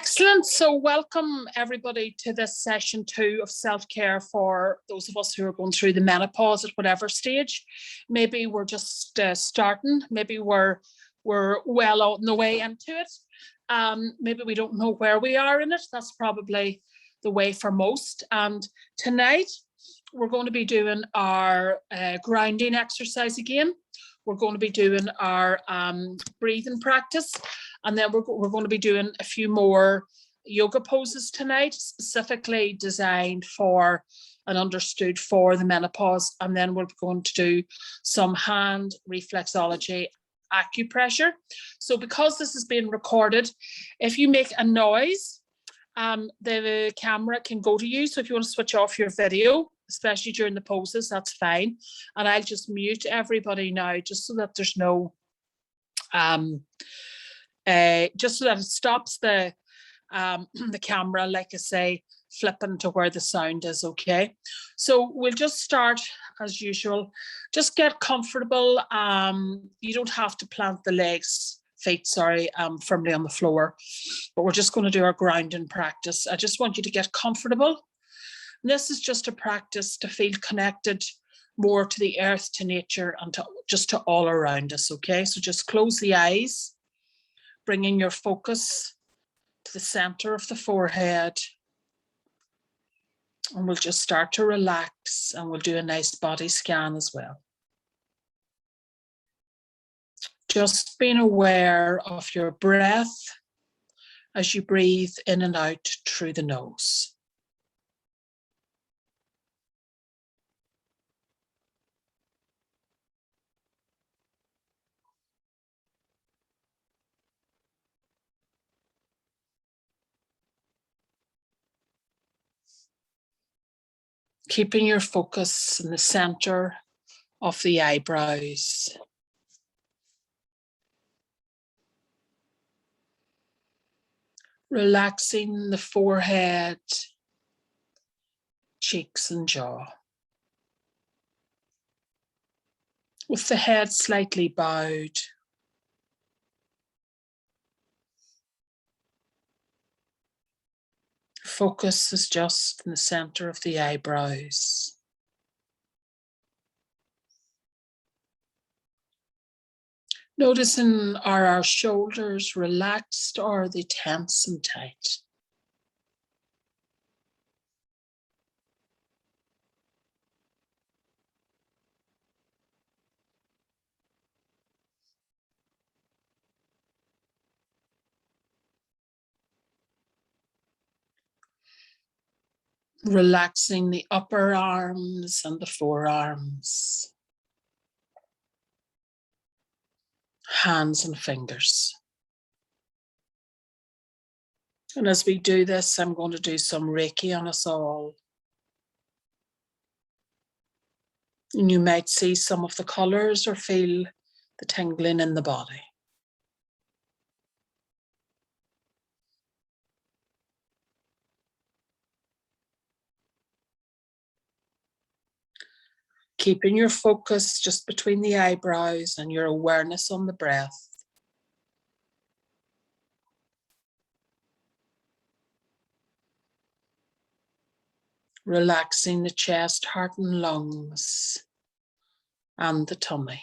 Excellent. So welcome everybody to this session 2 of self-care for those of us who are going through the menopause at whatever stage. Maybe we're just starting, maybe we're well on the way into it. Maybe we don't know where we are in it. That's probably the way for most. And tonight we're going to be doing our grounding exercise again. We're going to be doing our breathing practice, and then we're going to be doing a few more yoga poses tonight, specifically designed for and understood for the menopause. And then we're going to do some hand reflexology, acupressure. So because this is being recorded, if you make a noise, the camera can go to you. So if you want to switch off your video, especially during the poses, that's fine. And I'll just mute everybody now, just so that there's no, just so that it stops the camera, like I say, flipping to where the sound is, okay? So we'll just start as usual. Just get comfortable. You don't have to plant the feet, firmly on the floor, but we're just going to do our grounding practice. I just want you to get comfortable. And this is just a practice to feel connected more to the earth, to nature, and to all around us, okay? So just close the eyes, bringing your focus to the center of the forehead. And we'll just start to relax, and we'll do a nice body scan as well. Just being aware of your breath as you breathe in and out through the nose. Keeping your focus in the center of the eyebrows. Relaxing the forehead, cheeks and jaw. With the head slightly bowed. Focus is just in the center of the eyebrows. Noticing, are our shoulders relaxed or are they tense and tight? Relaxing the upper arms and the forearms, hands and fingers. And as we do this, I'm going to do some Reiki on us all. And you might see some of the colors or feel the tingling in the body. Keeping your focus just between the eyebrows and your awareness on the breath. Relaxing the chest, heart and lungs and the tummy.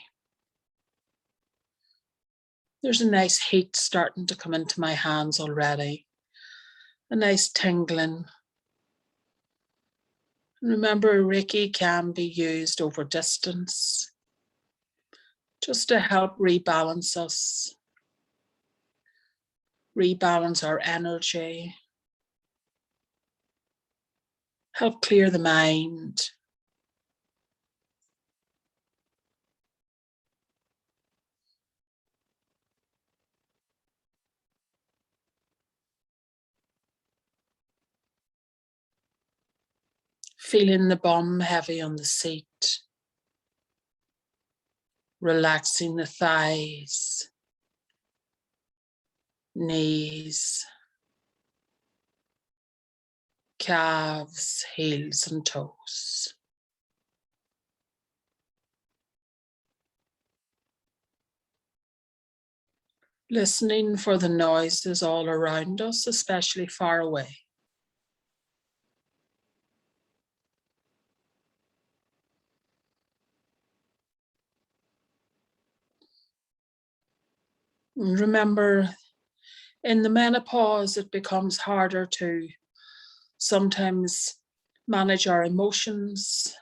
There's a nice heat starting to come into my hands already. A nice tingling. Remember, Reiki can be used over distance, just to help rebalance us, rebalance our energy, help clear the mind. Feeling the bum heavy on the seat. Relaxing the thighs, knees, calves, heels and toes. listening for the noises all around us, especially far away. And remember, in the menopause, it becomes harder to sometimes manage our emotions.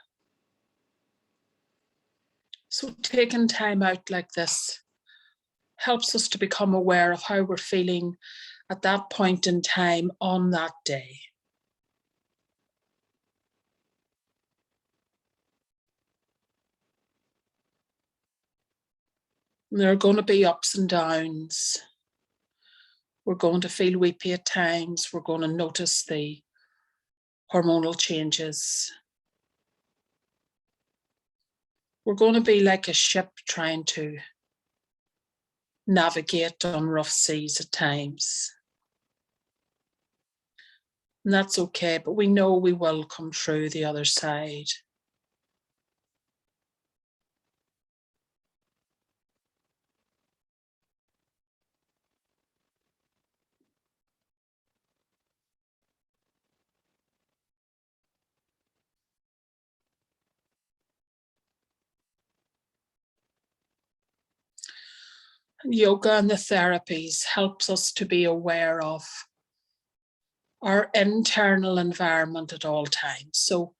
So taking time out like this helps us to become aware of how we're feeling at that point in time on that day. And there are going to be ups and downs. We're going to feel weepy at times. We're going to notice the hormonal changes. We're going to be like a ship trying to navigate on rough seas at times. And that's okay, but we know we will come through the other side. Yoga and the therapies helps us to be aware of our internal environment at all times. So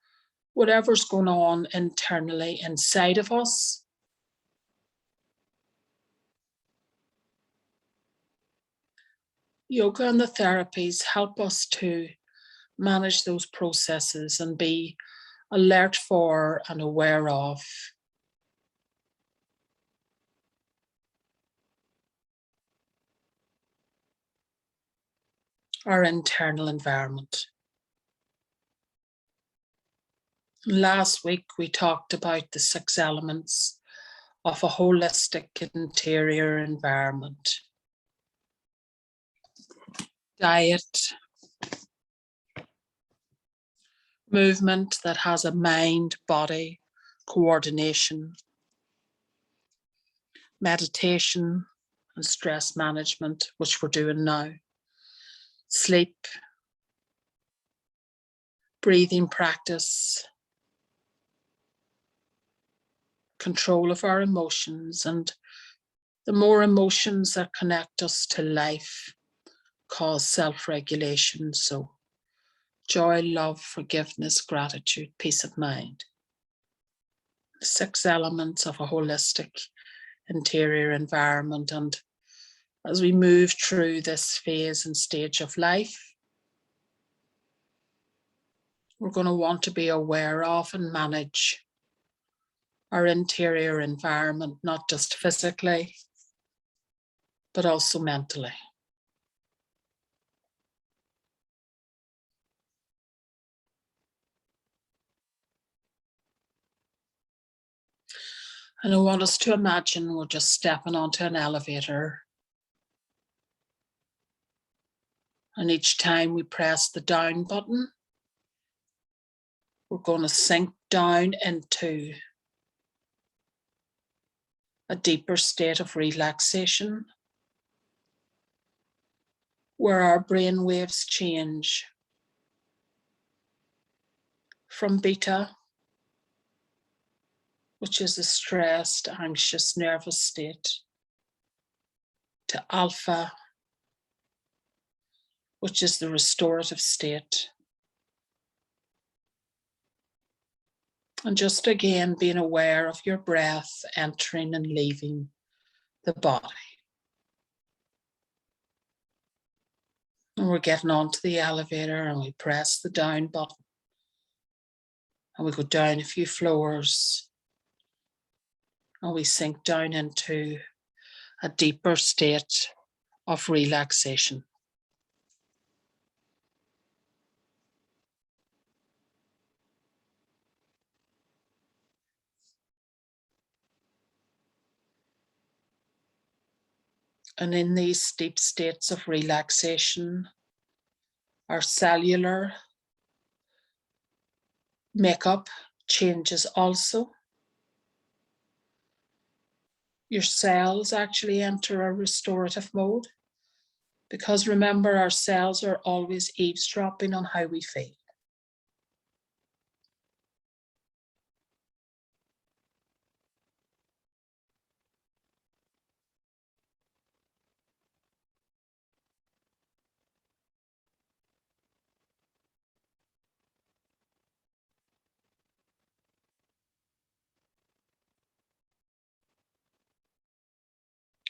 whatever's going on internally inside of us, yoga and the therapies help us to manage those processes and be alert for and aware of our internal environment. Last week, we talked about the 6 elements of a holistic interior environment. Diet, movement that has a mind-body coordination, meditation and stress management, which we're doing now, sleep, breathing practice, control of our emotions, and the more emotions that connect us to life cause self-regulation. So joy, love, forgiveness, gratitude, peace of mind. 6 elements of a holistic interior environment. And as we move through this phase and stage of life, we're going to want to be aware of and manage our interior environment, not just physically, but also mentally. And I want us to imagine we're just stepping onto an elevator. And each time we press the down button, we're going to sink down into a deeper state of relaxation, where our brain waves change from beta, which is a stressed, anxious, nervous state, to alpha, which is the restorative state. And just again, being aware of your breath entering and leaving the body. And we're getting onto the elevator and we press the down button. And we go down a few floors. And we sink down into a deeper state of relaxation. And in these deep states of relaxation, our cellular makeup changes also. Your cells actually enter a restorative mode, because remember, our cells are always eavesdropping on how we feel.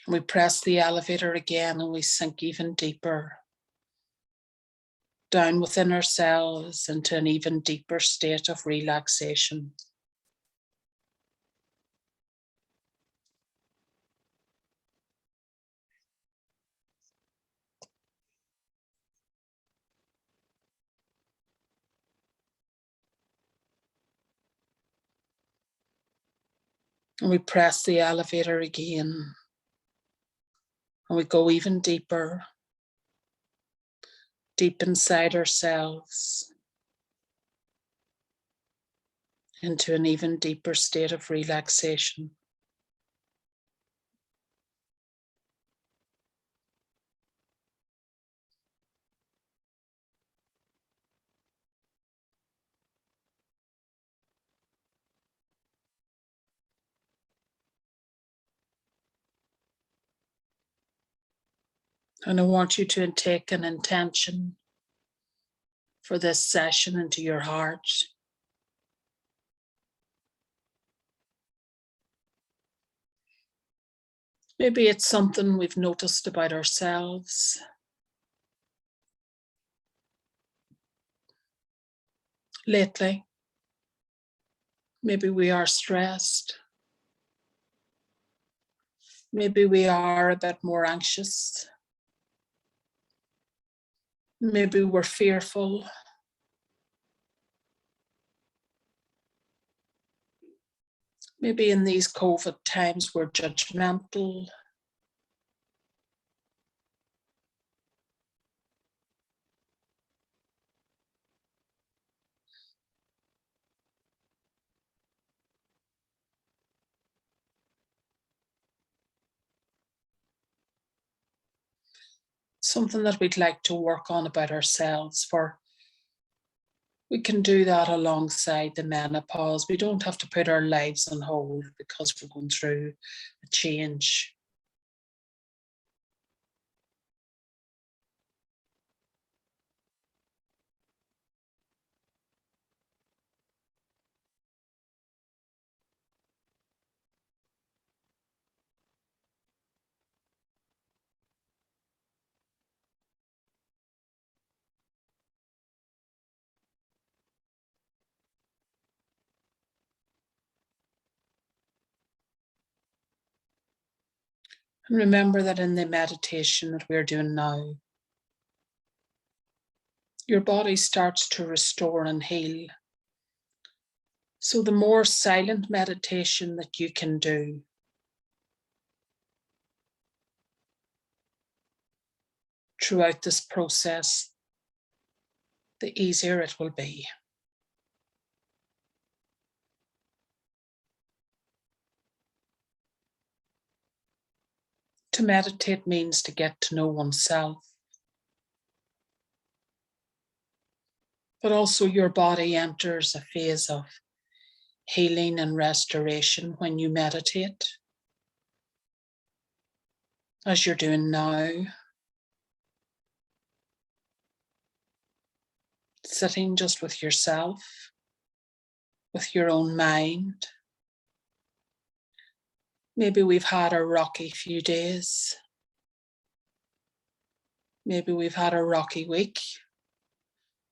We press the elevator again and we sink even deeper down within ourselves into an even deeper state of relaxation. And we press the elevator again and we go even deeper, deep inside ourselves, into an even deeper state of relaxation. And I want you to take an intention for this session into your heart. Maybe it's something we've noticed about ourselves. Lately, maybe we are stressed. Maybe we are a bit more anxious. Maybe we're fearful. Maybe in these COVID times we're judgmental. Something that we'd like to work on about ourselves. For we can do that alongside the menopause. We don't have to put our lives on hold because we're going through a change. And remember that in the meditation that we're doing now, your body starts to restore and heal. So the more silent meditation that you can do, throughout this process, the easier it will be. To meditate means to get to know oneself. But also your body enters a phase of healing and restoration when you meditate, as you're doing now. Sitting just with yourself, with your own mind. Maybe we've had a rocky few days. Maybe we've had a rocky week.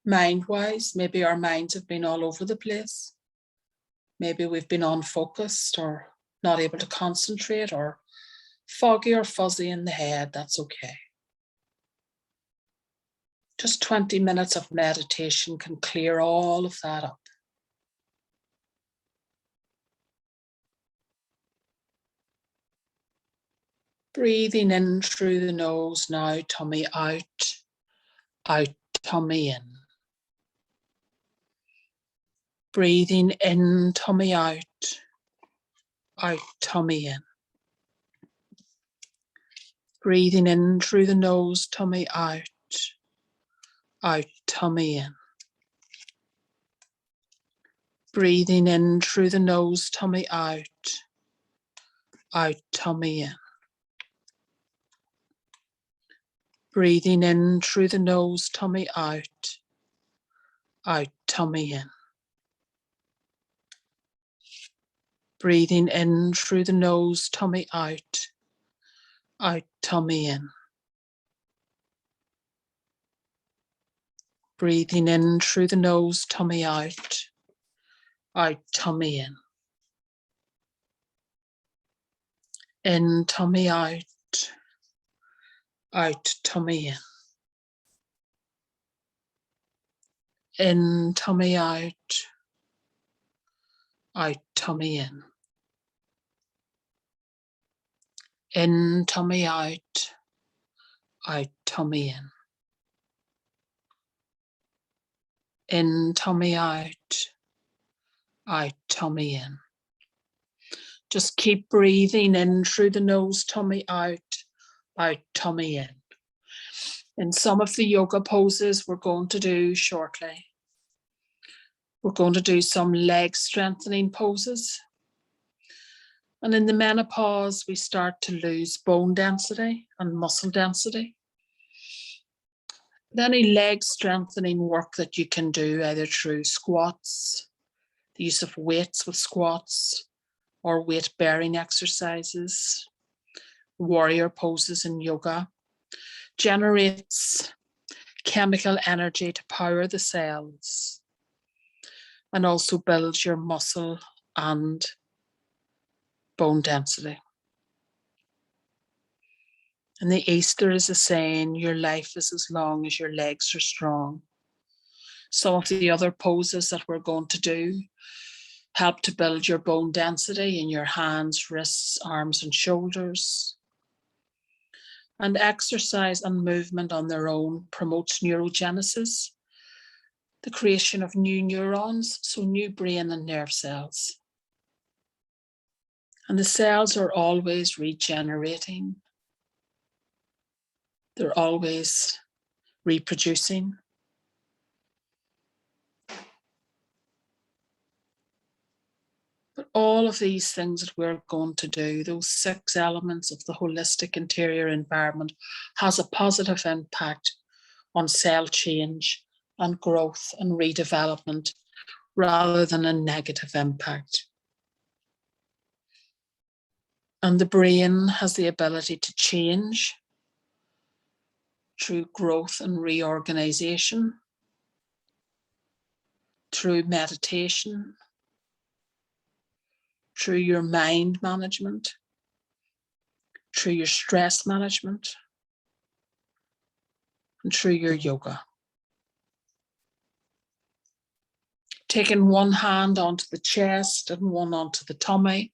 Mind-wise, maybe our minds have been all over the place. Maybe we've been unfocused or not able to concentrate or foggy or fuzzy in the head. That's okay. Just 20 minutes of meditation can clear all of that up. Breathing in through the nose now, tummy out, out, tummy in. Breathing in, tummy out, tummy in. Breathing in through the nose, tummy out, out, tummy in. Breathing in through the nose, tummy out, out, tummy in. Breathing in through the nose, tummy out, out, tummy in. Breathing in through the nose, tummy out, out, tummy in. Breathing in through the nose, tummy out, out, tummy in. In, tummy out, out, tummy in. In, tummy out, out, tummy in. In, tummy out, out, tummy in. In, tummy out, out, tummy in. Just keep breathing in through the nose, tummy out, tummy in. In some of the yoga poses we're going to do shortly, we're going to do some leg strengthening poses. And in the menopause, we start to lose bone density and muscle density. Any leg strengthening work that you can do either through squats, the use of weights with squats, or weight bearing exercises, warrior poses in yoga, generates chemical energy to power the cells and also builds your muscle and bone density. In the East, there is a saying, your life is as long as your legs are strong. Some of the other poses that we're going to do help to build your bone density in your hands, wrists, arms, and shoulders. And exercise and movement on their own promotes neurogenesis, the creation of new neurons, so new brain and nerve cells. And the cells are always regenerating. They're always reproducing. But all of these things that we're going to do, those 6 elements of the holistic interior environment, has a positive impact on cell change and growth and redevelopment rather than a negative impact. And the brain has the ability to change through growth and reorganization, through meditation, through your mind management, through your stress management, and through your yoga. Taking one hand onto the chest and one onto the tummy,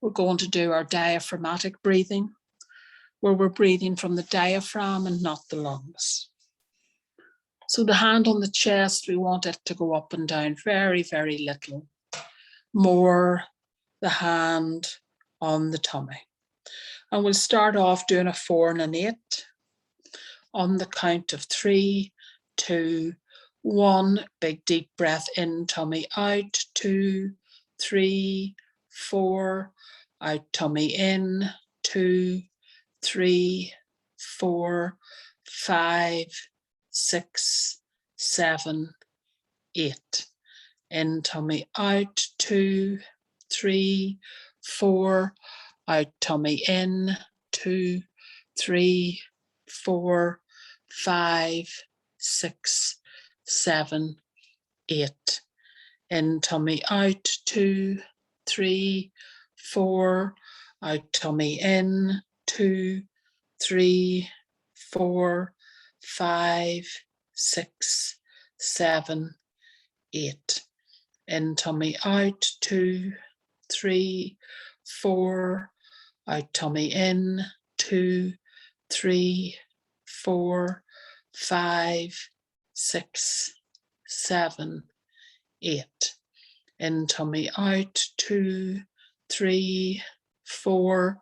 we're going to do our diaphragmatic breathing, where we're breathing from the diaphragm and not the lungs. So the hand on the chest, we want it to go up and down very, very little. More the hand on the tummy. And we'll start off doing a 4 and an 8 on the count of 3, 2, 1. Big deep breath in, tummy out. 2, 3, 4. Out, tummy in. 2, 3, 4, 5, 6, 7, 8. In, tummy out. 2, 3, 4. Out, tummy in. 2, 3, 4, 5, 6, 7, 8. In, tummy out. 2, 3, 4. Out, tummy in. 2, 3, 4, 5, 6, 7, 8. In, tummy out. 2, 3, 4. Out, tummy in. 2, 3, 4, 5, 6, 7, 8. In, tummy out. 2, 3, 4.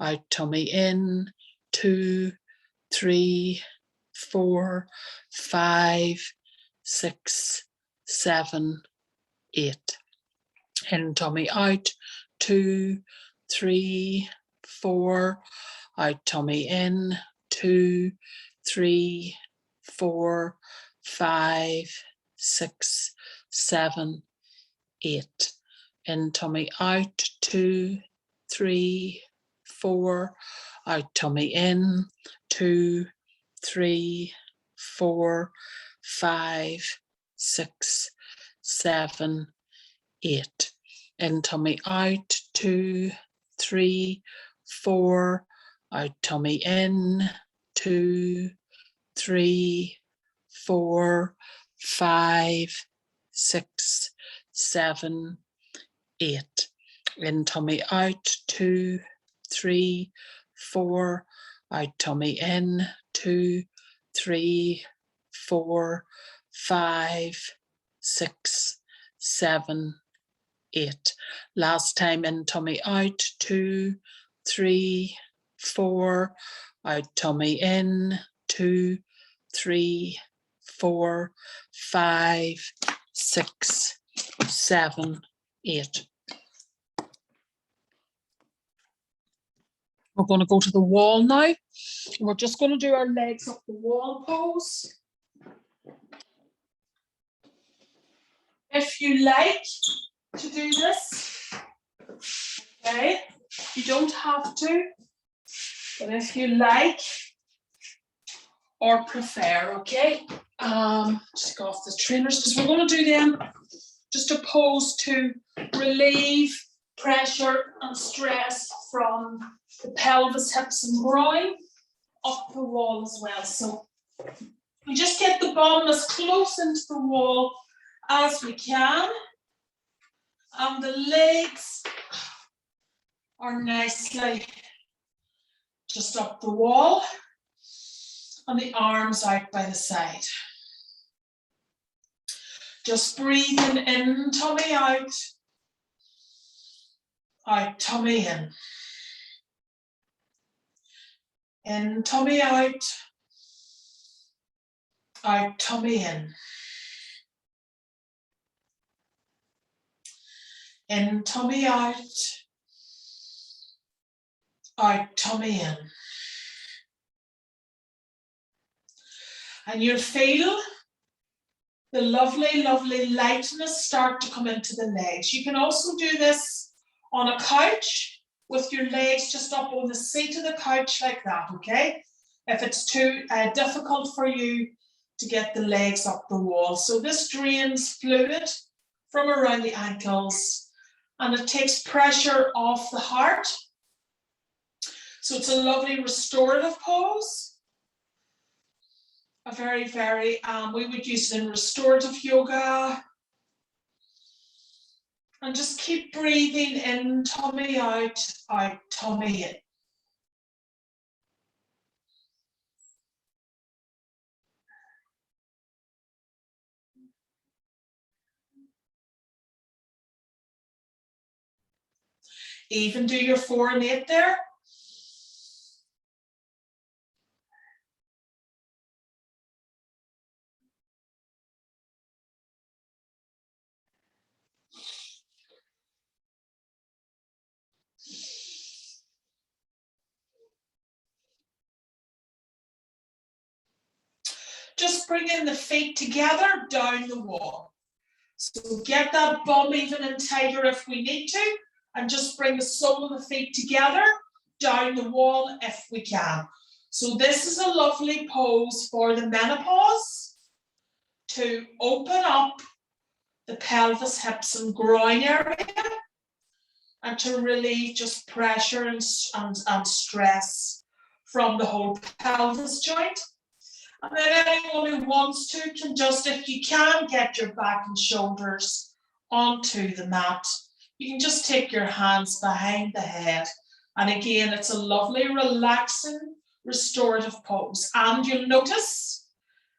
Out, tummy in. 2, 3, 4, 5, 6, 7, 8. In tummy out, 2, 3, 4. Out tummy in, 2, 3, 4, 5, 6, 7, 8. In tummy out, 2, 3, 4. Out tummy in, 2, 3, 4, 5, 6, 7, 8. In tummy out, 2, 3, 4. Out tummy in, 2, 3, 4, 5, 6, 7, 8. In tummy out, 2, 3, 4. Out tummy in, 2, 3, 4, 5, 6, 7, 8. Last time in tummy out, 2, 3, 4. Out tummy in, 2, 3, 4, 5, 6, 7, 8. We're going to go to the wall now. We're just going to do our legs up the wall pose. If you like to do this, okay, you don't have to, but if you like or prefer, okay, just go off the trainers because we're going to do them just a pose to relieve pressure and stress from the pelvis, hips and groin up the wall as well. So we just get the bum as close into the wall as we can, and the legs are nicely just up the wall and the arms out by the side. Just breathing in, tummy out tummy in tummy out tummy in tummy out tummy in. And you'll feel the lovely, lovely lightness start to come into the legs. You can also do this on a couch with your legs just up on the seat of the couch like that, okay? If it's too difficult for you to get the legs up the wall. So this drains fluid from around the ankles and it takes pressure off the heart. So it's a lovely restorative pose. A very, very, we would use it in restorative yoga. And just keep breathing in, tummy out, tummy in. Even do your 4 and 8 there. Just bringing the feet together down the wall. So get that bum even and tighter if we need to, and just bring the sole of the feet together down the wall if we can. So this is a lovely pose for the menopause to open up the pelvis, hips and groin area and to relieve just pressure and stress from the whole pelvis joint. And then anyone who wants to can just, if you can, get your back and shoulders onto the mat. You can just take your hands behind the head. And again, it's a lovely, relaxing, restorative pose. And you'll notice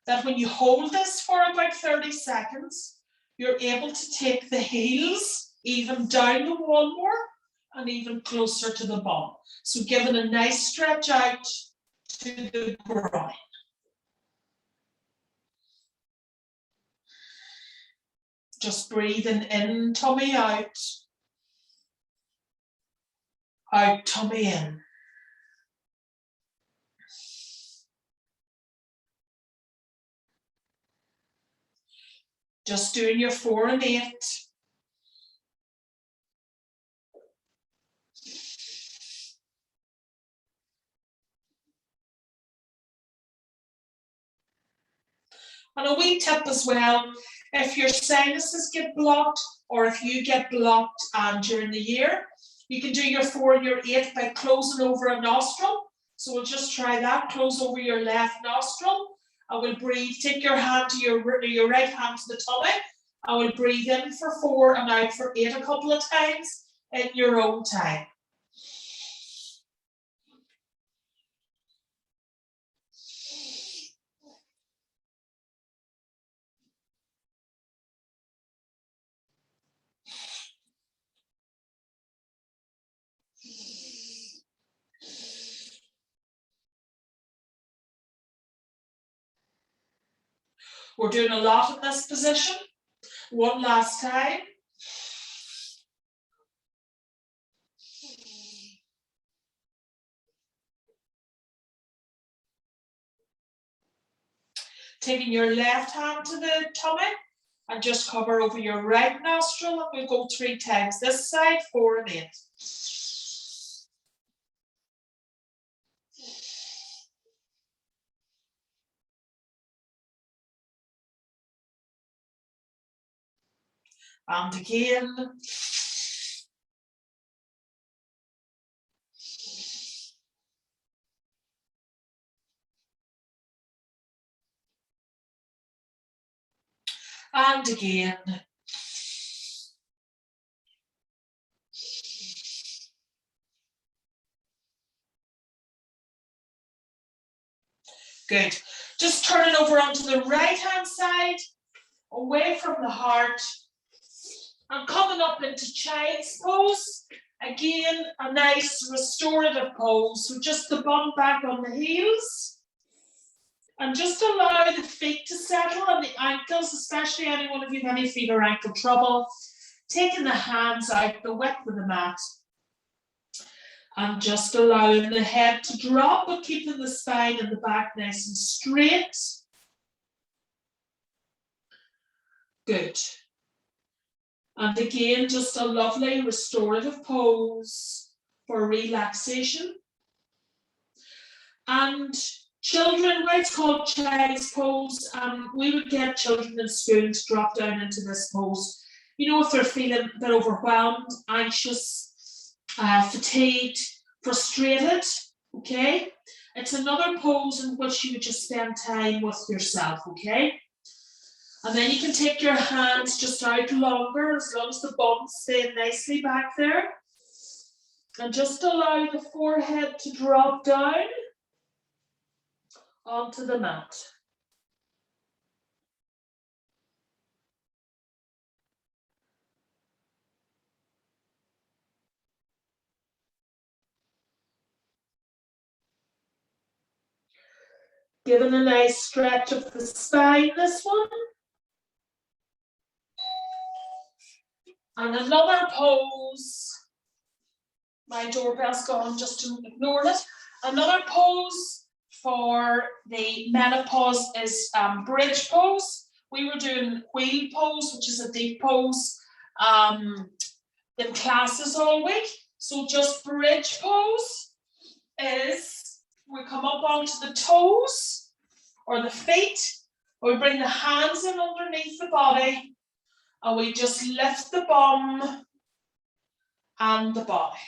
that when you hold this for about 30 seconds, you're able to take the heels even down the wall more and even closer to the bum. So giving a nice stretch out to the groin. Just breathing in, tummy out. Out, tummy in. Just doing your 4 and 8. And a wee tip as well, if your sinuses get blocked or if you get blocked during the year, you can do your 4 and your 8 by closing over a nostril. So we'll just try that, close over your left nostril. I will breathe, take your hand to your right hand to the tummy. I will breathe in for 4 and out for 8 a couple of times in your own time. We're doing a lot in this position. One last time. Taking your left hand to the tummy and just cover over your right nostril, and we'll go 3 times this side, 4 and 8. And again. And again. Good. Just turn it over onto the right hand side, away from the heart, and coming up into child's pose. Again, a nice restorative pose. So just the bum back on the heels. And just allow the feet to settle and the ankles, especially anyone of you with any feet or ankle trouble. Taking the hands out the width of the mat. And just allowing the head to drop, but keeping the spine and the back nice and straight. Good. And again, just a lovely restorative pose for relaxation. And children, why it's called child's pose, we would get children in school to drop down into this pose. You know, if they're feeling a bit overwhelmed, anxious, fatigued, frustrated, okay? It's another pose in which you would just spend time with yourself, okay? And then you can take your hands just out longer, as long as the bum's staying nicely back there. And just allow the forehead to drop down onto the mat. Giving a nice stretch of the spine, this one. And another pose. My doorbell's gone, just ignore it. Another pose for the menopause is bridge pose. We were doing wheel pose, which is a deep pose, in classes all week. So just bridge pose is we come up onto the toes or the feet, or we bring the hands in underneath the body, and we just lift the bum and the body.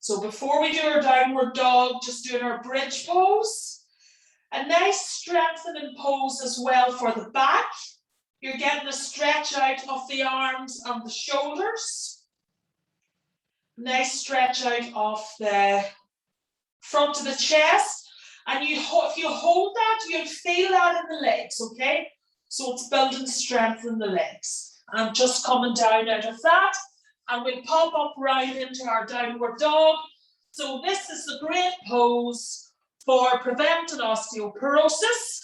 So before we do our downward dog, just doing our bridge pose. A nice strengthening pose as well for the back. You're getting a stretch out of the arms and the shoulders. Nice stretch out of the front of the chest. And if you hold that, you'll feel that in the legs, okay? So it's building strength in the legs. And just coming down out of that. And we'll pop up right into our downward dog. So this is a great pose for preventing osteoporosis.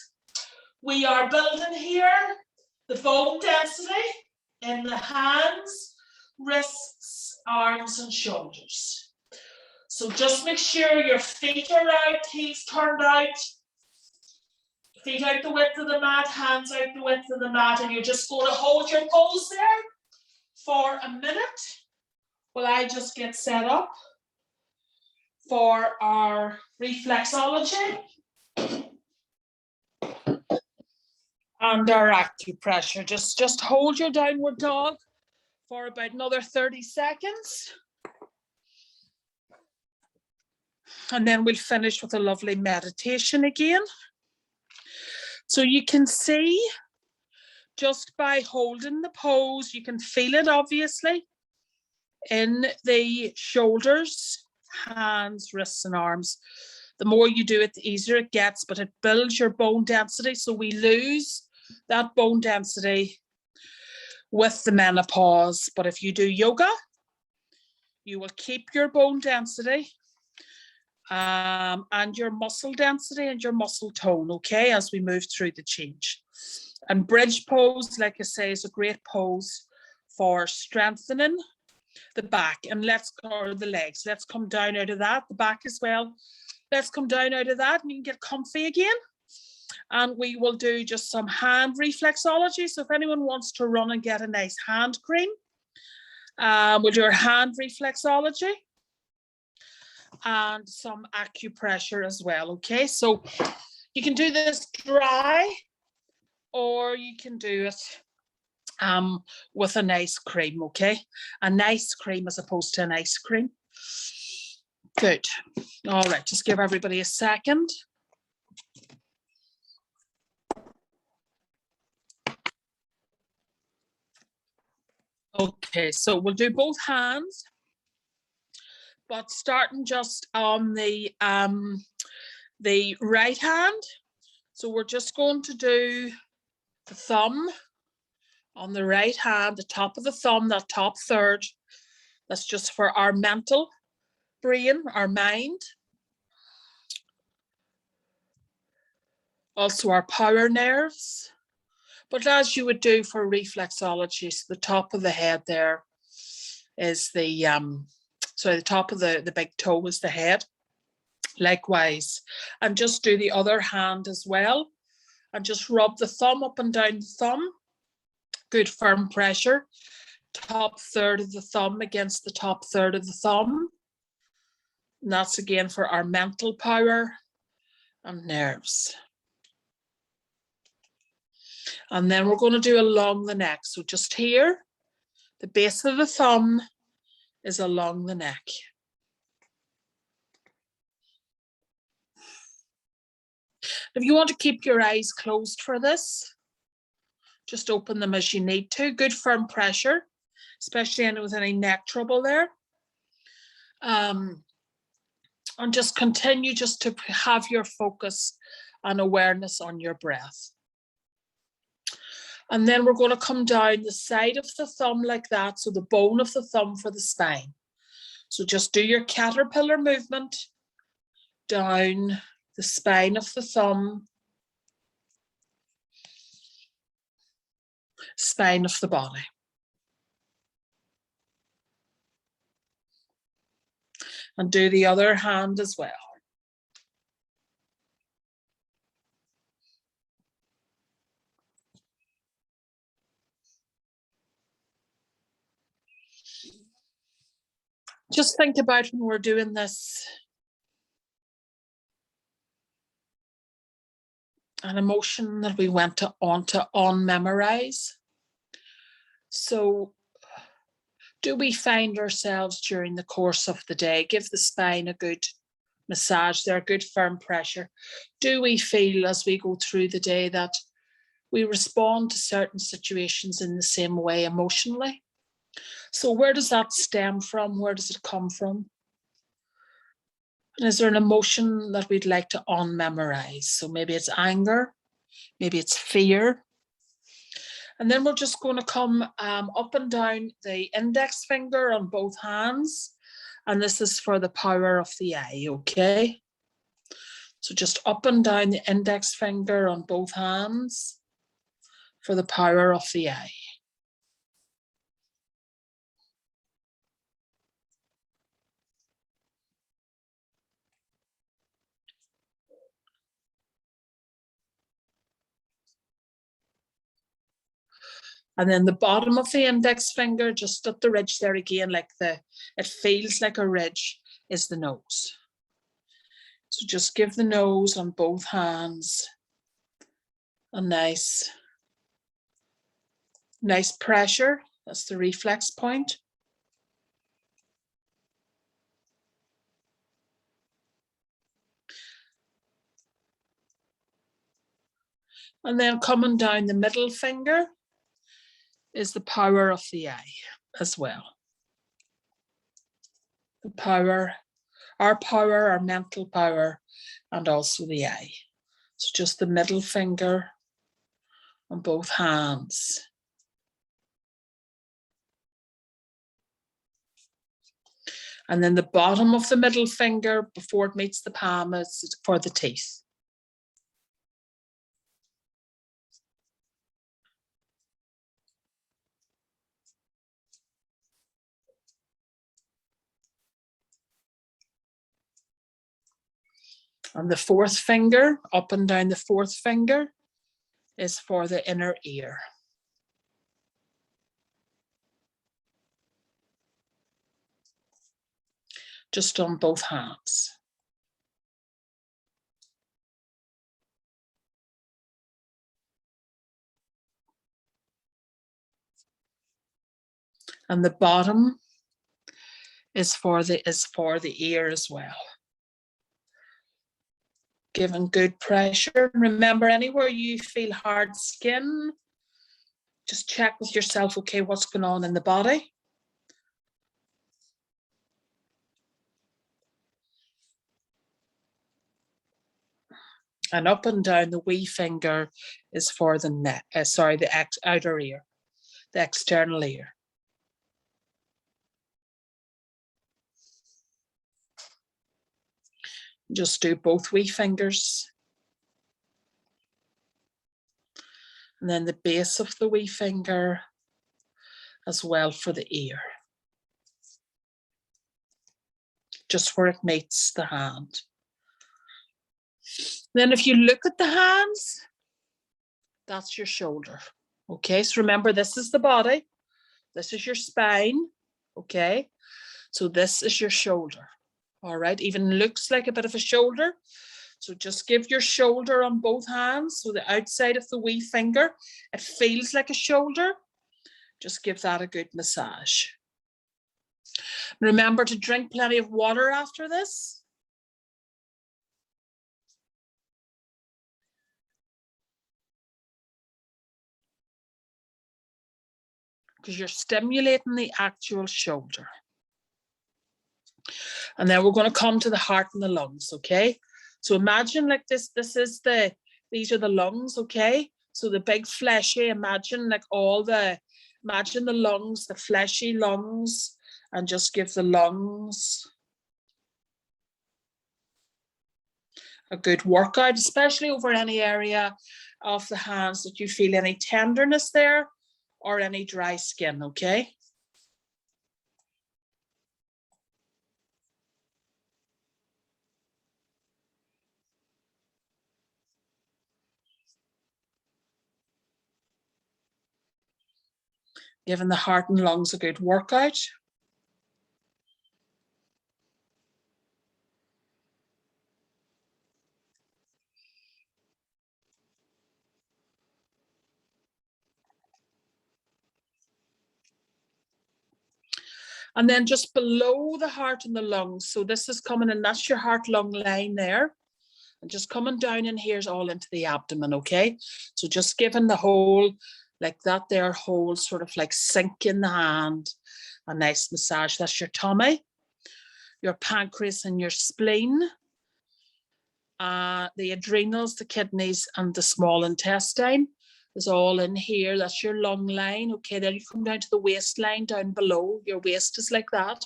We are building here the bone density in the hands, wrists, arms, and shoulders. So just make sure your feet are out, heels turned out, feet out the width of the mat, hands out the width of the mat, and you're just going to hold your pose there for a minute while I just get set up for our reflexology and our acupressure. Just hold your downward dog for about another 30 seconds. And then we'll finish with a lovely meditation again. So you can see just by holding the pose, you can feel it obviously in the shoulders, hands, wrists, and arms. The more you do it, the easier it gets, but it builds your bone density. So we lose that bone density with the menopause. But if you do yoga, you will keep your bone density and your muscle density and your muscle tone, okay, as we move through the change. And bridge pose, like I say, is a great pose for strengthening the back. And or the legs. Let's come down out of that, the back as well. Let's come down out of that and you can get comfy again. And we will do just some hand reflexology. So if anyone wants to run and get a nice hand cream, we'll do our hand reflexology and some acupressure as well, okay? So you can do this dry or you can do it with a nice cream, okay? A nice cream as opposed to an ice cream. Good. All right, just give everybody a second. Okay, so we'll do both hands, but starting just on the right hand. So we're just going to do the thumb on the right hand, the top of the thumb, that top third. That's just for our mental brain, our mind. Also our power nerves. But as you would do for reflexology, so the top of the head there is the, the top of the big toe is the head. Likewise, and just do the other hand as well. And just rub the thumb up and down the thumb. Good firm pressure. Top third of the thumb against the top third of the thumb. And that's again for our mental power and nerves. And then we're going to do along the neck. So just here, the base of the thumb is along the neck. If you want to keep your eyes closed for this, just open them as you need to. Good firm pressure, especially with any neck trouble there. And just continue just to have your focus and awareness on your breath. And then we're going to come down the side of the thumb like that, so the bone of the thumb for the spine. So just do your caterpillar movement down the spine of the thumb, spine of the body. And do the other hand as well. Just think about when we're doing this, an emotion that we went on to memorize. So do we find ourselves during the course of the day, give the spine a good massage there, good firm pressure? Do we feel as we go through the day that we respond to certain situations in the same way emotionally? So where does that stem from? Where does it come from? And is there an emotion that we'd like to unmemorize? So maybe it's anger, maybe it's fear. And then we're just going to come up and down the index finger on both hands. And this is for the power of the eye, okay? So just up and down the index finger on both hands for the power of the eye. And then the bottom of the index finger, just at the ridge there again, like it feels like a ridge, is the nose. So just give the nose on both hands a nice pressure. That's the reflex point. And then coming down the middle finger is the power of the eye as well. The power, our mental power, and also the eye. So just the middle finger on both hands. And then the bottom of the middle finger before it meets the palm is for the teeth. And the fourth finger, up and down the fourth finger, is for the inner ear. Just on both hands. And the bottom is for the ear as well. Giving good pressure. Remember, anywhere you feel hard skin, just check with yourself, okay, what's going on in the body. And up and down the wee finger is for the neck, the outer ear, the external ear. Just do both wee fingers. And then the base of the wee finger as well for the ear. Just where it meets the hand. Then if you look at the hands, that's your shoulder. Okay, so remember, this is the body. This is your spine. Okay, so this is your shoulder. All right, even looks like a bit of a shoulder. So just give your shoulder on both hands. So the outside of the wee finger, it feels like a shoulder. Just give that a good massage. Remember to drink plenty of water after this. Because you're stimulating the actual shoulder. And then we're going to come to the heart and the lungs, okay? So imagine like this, these are the lungs, okay? So the big fleshy, imagine the lungs, the fleshy lungs, and just give the lungs a good workout, especially over any area of the hands that you feel any tenderness there or any dry skin, okay? Giving the heart and lungs a good workout. And then just below the heart and the lungs, so this is coming in, that's your heart-lung line there. And just coming down in here's all into the abdomen, okay? So just giving the whole, like that there whole sort of like sink in the hand, a nice massage. That's your tummy, your pancreas and your spleen, the adrenals, the kidneys, and the small intestine is all in here. That's your lung line. Okay, then you come down to the waistline down below. Your waist is like that.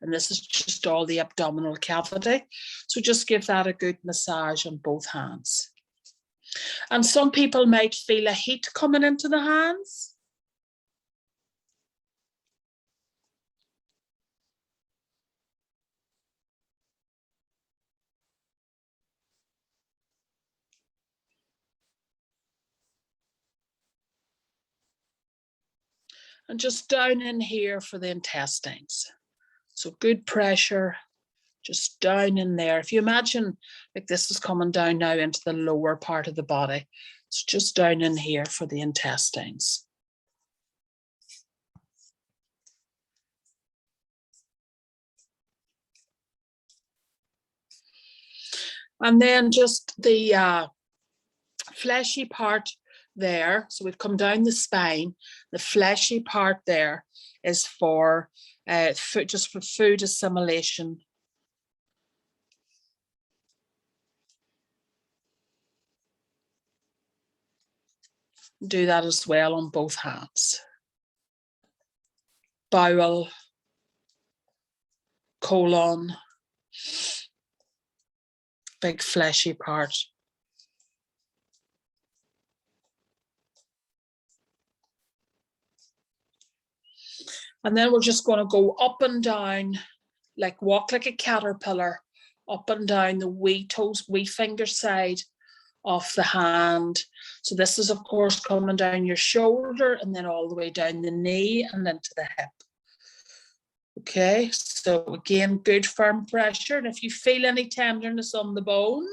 And this is just all the abdominal cavity. So just give that a good massage on both hands. And some people might feel a heat coming into the hands. And just down in here for the intestines. So good pressure, just down in there. If you imagine like this is coming down now into the lower part of the body, it's just down in here for the intestines. And then just the fleshy part there. So we've come down the spine. The fleshy part there is for food, just for food assimilation. Do that as well on both hands. Bowel, colon, big fleshy part. And then we're just going to go up and down, like walk like a caterpillar, up and down the wee toes, wee finger side of the hand. So this is, of course, coming down your shoulder and then all the way down the knee and into the hip. Okay, so again, good firm pressure. And if you feel any tenderness on the bone,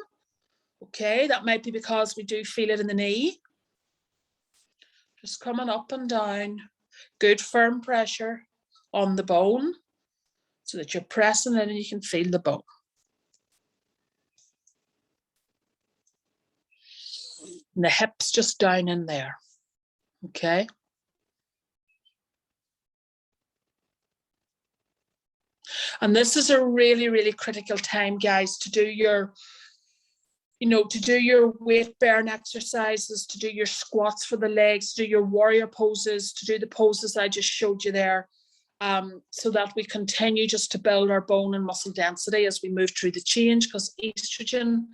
okay, that might be because we do feel it in the knee. Just coming up and down, good firm pressure on the bone so that you're pressing in and you can feel the bone. And the hips just down in there, okay? And this is a really, really critical time, guys, to do your, to do your weight bearing exercises, to do your squats for the legs, to do your warrior poses, to do the poses I just showed you there, so that we continue just to build our bone and muscle density as we move through the change, because estrogen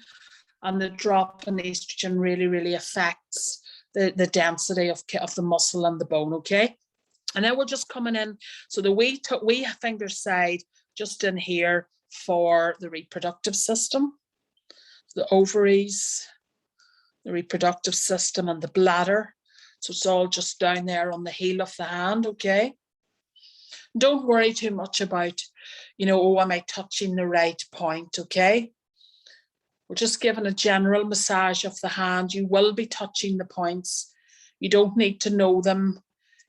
and the drop in estrogen really, really affects the density of the muscle and the bone, okay? And then we're just coming in, so the wee finger side, just in here for the reproductive system, the ovaries, the reproductive system, and the bladder. So it's all just down there on the heel of the hand, okay? Don't worry too much about, oh, am I touching the right point, okay? We're just giving a general massage of the hand. You will be touching the points. You don't need to know them,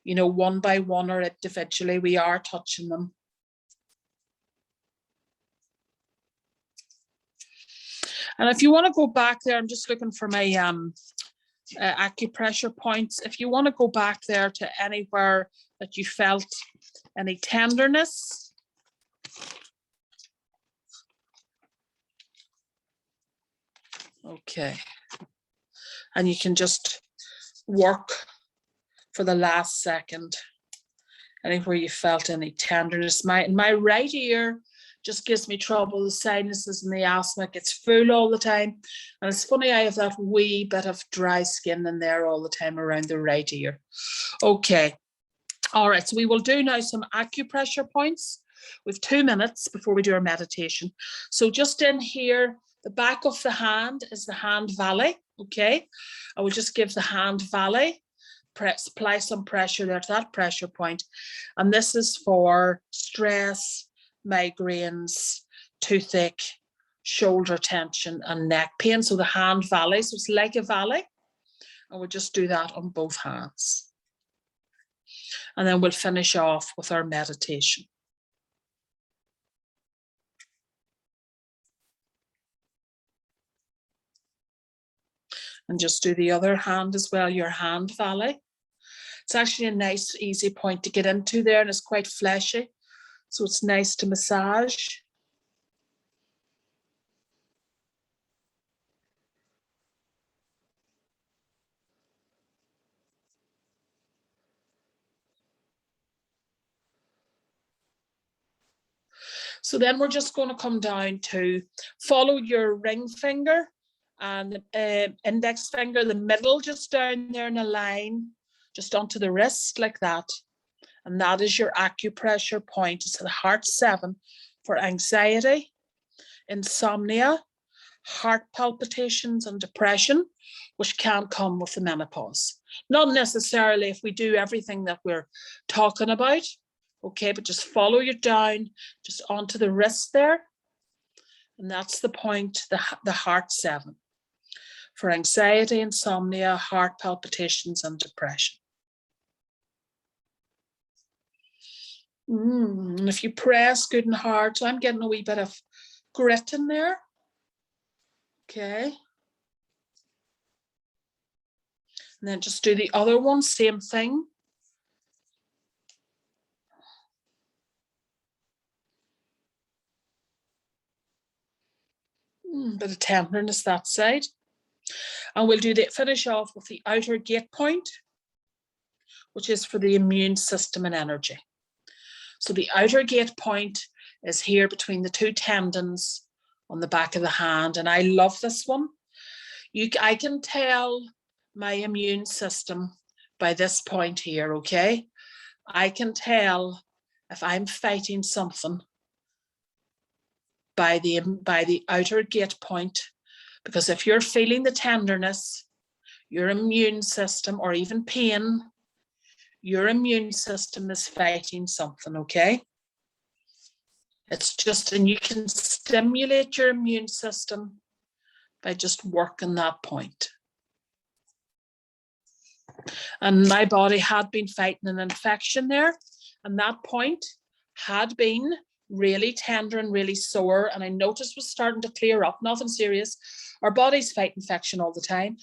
one by one or individually. We are touching them. And if you want to go back there, I'm just looking for my acupressure points. If you want to go back there to anywhere that you felt any tenderness. Okay. And you can just work for the last second, anywhere you felt any tenderness. My right ear just gives me trouble, the sinuses and the asthma gets full all the time. And it's funny, I have that wee bit of dry skin in there all the time around the right ear. Okay. All right, so we will do now some acupressure points. We've 2 minutes before we do our meditation. So just in here, the back of the hand is the hand valley, okay? I will just give the hand valley, apply some pressure there to that pressure point. And this is for stress, migraines, toothache, shoulder tension, and neck pain. So the hand valley, so it's like a valley. And we'll just do that on both hands. And then we'll finish off with our meditation. And just do the other hand as well, your hand valley. It's actually a nice, easy point to get into there, and it's quite fleshy. So it's nice to massage. So then we're just going to come down to follow your ring finger and index finger, the middle, just down there in a line, just onto the wrist like that. And that is your acupressure point. It's the heart 7 for anxiety, insomnia, heart palpitations, and depression, which can come with the menopause. Not necessarily if we do everything that we're talking about, okay, but just follow you down, just onto the wrist there. And that's the point, the heart 7 for anxiety, insomnia, heart palpitations, and depression. And if you press good and hard, so I'm getting a wee bit of grit in there. Okay. And then just do the other one, same thing. Bit of tenderness that side. And we'll finish off with the outer gate point, which is for the immune system and energy. So the outer gate point is here between the 2 tendons on the back of the hand. And I love this one. I can tell my immune system by this point here, okay? I can tell if I'm fighting something by the outer gate point, because if you're feeling the tenderness, your immune system, or even pain, your immune system is fighting something, okay? It's just, and you can stimulate your immune system by just working that point. And my body had been fighting an infection there, and that point had been really tender and really sore, and I noticed was starting to clear up, nothing serious. Our bodies fight infection all the time,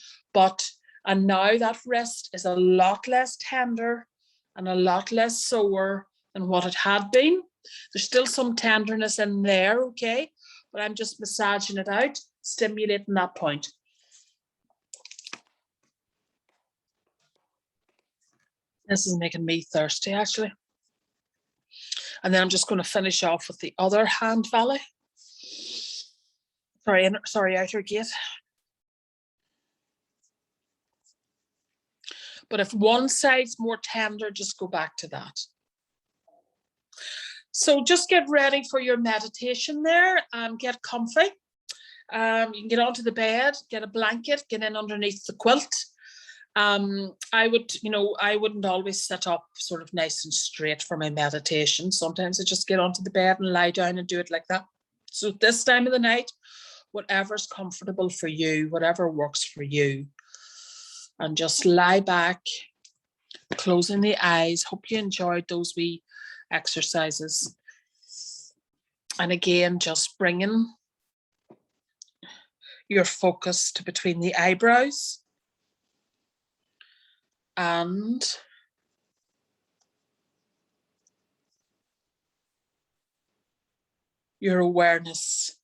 and now that wrist is a lot less tender and a lot less sore than what it had been. There's still some tenderness in there, okay, but I'm just massaging it out, stimulating that point. This is making me thirsty, actually. And then I'm just going to finish off with the other hand valley. Sorry, outer gate. But if one side's more tender, just go back to that. So just get ready for your meditation there and get comfy. You can get onto the bed, get a blanket, get in underneath the quilt. I wouldn't always sit up sort of nice and straight for my meditation. Sometimes I just get onto the bed and lie down and do it like that. So this time of the night, whatever's comfortable for you, whatever works for you, and just lie back, closing the eyes. Hope you enjoyed those wee exercises. And again, just bringing your focus to between the eyebrows and your awareness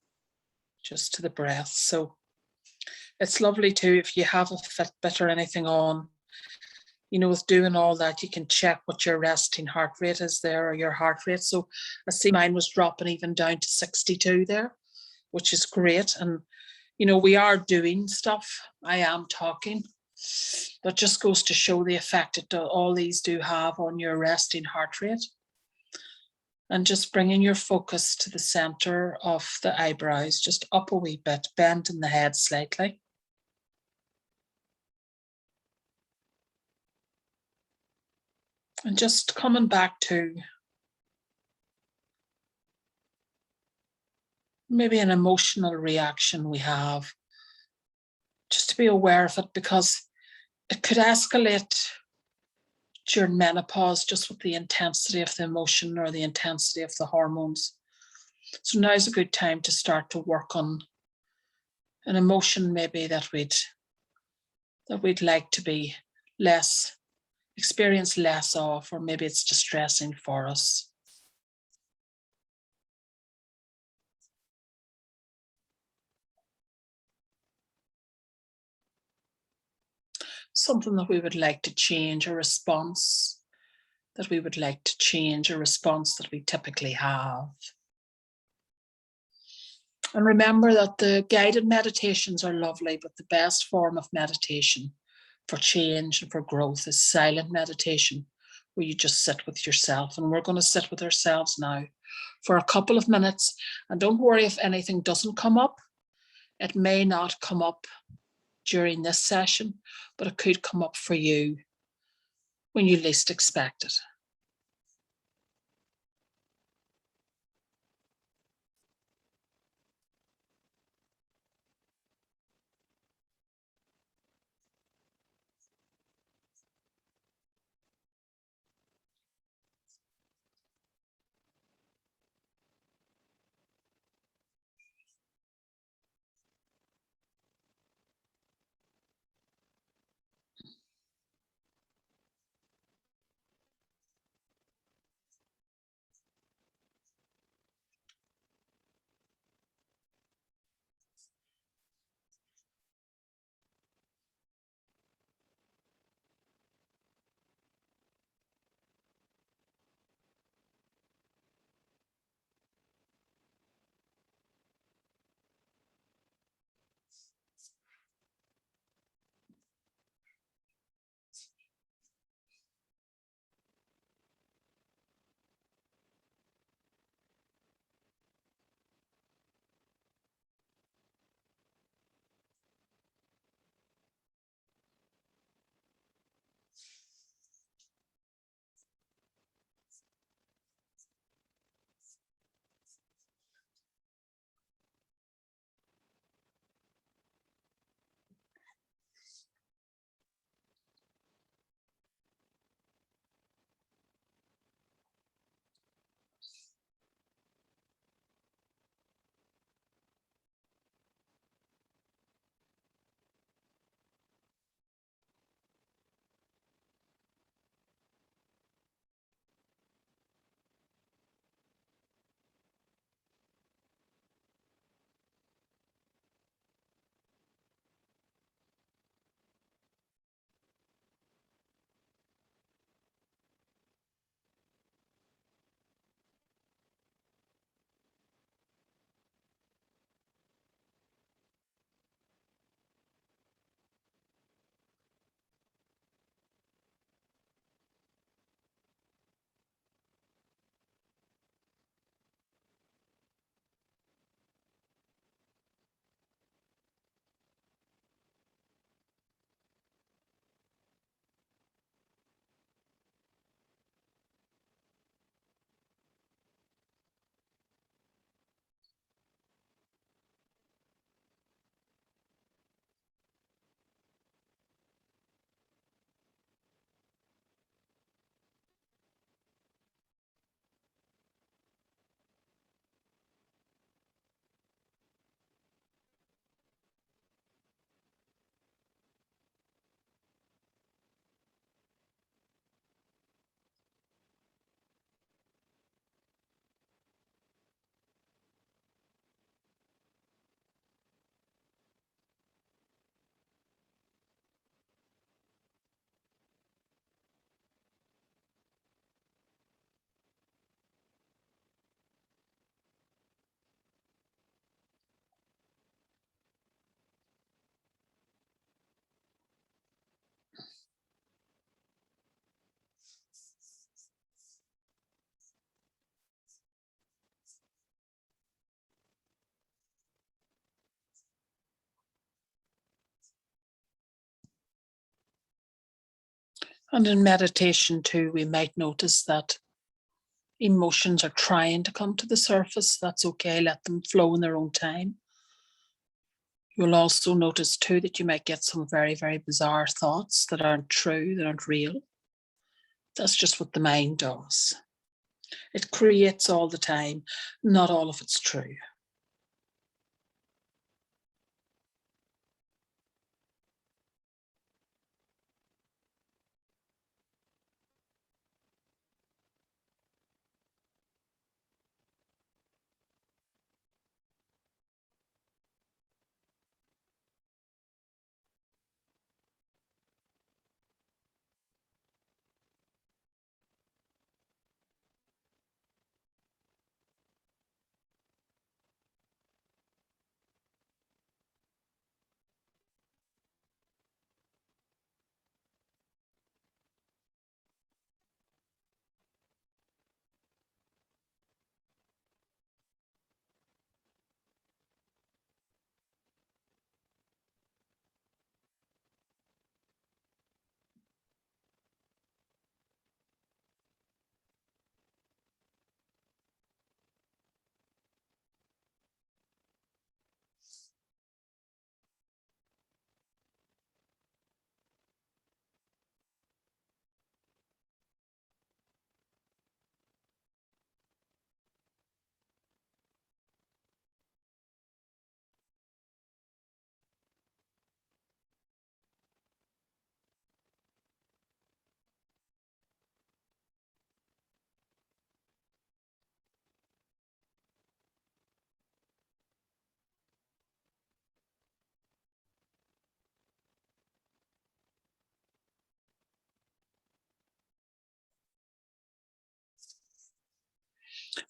just to the breath. So it's lovely too if you have a Fitbit or anything on, with doing all that, you can check what your resting heart rate is there, or your heart rate. So I see mine was dropping even down to 62 there, which is great. And, we are doing stuff. I am talking. That just goes to show the effect that all these do have on your resting heart rate. And just bringing your focus to the center of the eyebrows, just up a wee bit, bending the head slightly. And just coming back to maybe an emotional reaction we have, just to be aware of it, because it could escalate during menopause just with the intensity of the emotion or the intensity of the hormones. So now is a good time to start to work on an emotion maybe that we'd like to be experience less of, or maybe it's distressing for us. Something that we would like to change, a response that we would like to change, a response that we typically have. And remember that the guided meditations are lovely, but the best form of meditation for change and for growth is silent meditation, where you just sit with yourself. And we're going to sit with ourselves now for a couple of minutes. And don't worry if anything doesn't come up. It may not come up during this session, but it could come up for you when you least expect it. And in meditation too, we might notice that emotions are trying to come to the surface. That's okay, let them flow in their own time. You'll also notice too that you might get some very, very bizarre thoughts that aren't true, that aren't real. That's just what the mind does. It creates all the time. Not all of it's true.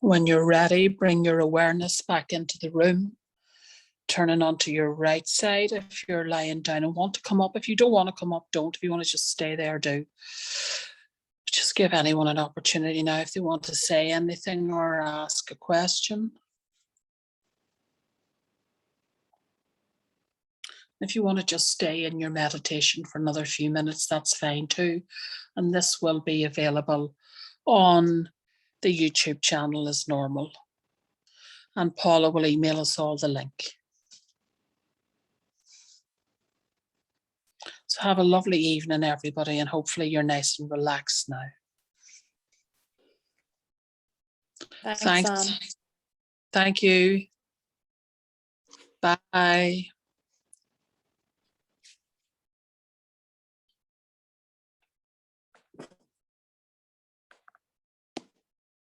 When you're ready, bring your awareness back into the room, turning onto your right side if you're lying down and want to come up. If you don't want to come up, don't. If you want to just stay there, do. Just give anyone an opportunity now if they want to say anything or ask a question. If you want to just stay in your meditation for another few minutes, that's fine too. And this will be available on the YouTube channel as normal. And Paula will email us all the link. So have a lovely evening, everybody, and hopefully you're nice and relaxed now. Thanks. Thank you. Bye.